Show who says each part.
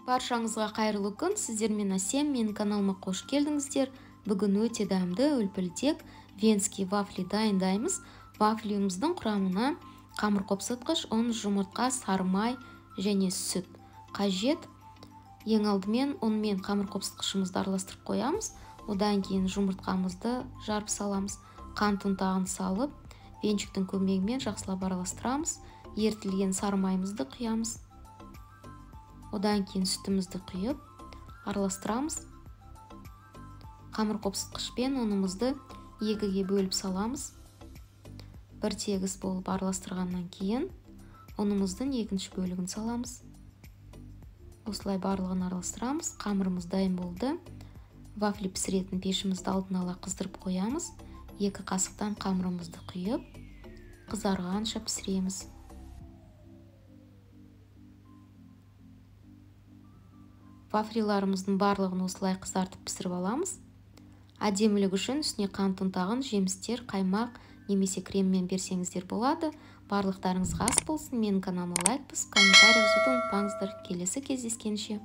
Speaker 1: Баршаңызға қайырлы күн, сіздермен Әсем, менің каналыма қош келдіңіздер. Бүгін өте дәмді үлпілдек венский вафли дайындаймыз. Вафлиіміздің құрамына қамыр қопсытқыш, ұн, жұмыртқа, сары май және сүт қажет. Ең алдымен ұн мен қамыр қопсытқышымызды араластырып қоямыз. Одан кейін жұмыртқамызды жарып саламыз. Қант ұнтағын салып, венчиктің көмегімен жақсылап араластырамыз. Ертілген сары майымызды құямыз. Одан кейін сүтімізді құйып, араластырамыз. Қамыр қопсытқышпен ұнымызды екіге бөліп саламыз. Бір тегіс болып араластырғаннан кейін ұнымыздың екінші бөлігін саламыз. Осылай барлығын араластырамыз. Қамырымыз дайын болды. Вафли пісіретін пешімізді алдын ала қыздырып қоямыз. 2 қасықтан қамырымызды құйып, қызарғанша пісіреміз. Вафлиларымыздың барлығын осылай қызартып пісіріп аламыз. Әдемілік үшін үстіне қант ұнтағын, жемістер, қаймақ немесе креммен берсеңіздер болады. Барлықтарыңызға ас болсын. Менің каналыма лайк басып, комментарий жазуды ұмытпаңыздар. Келесі кездескенше.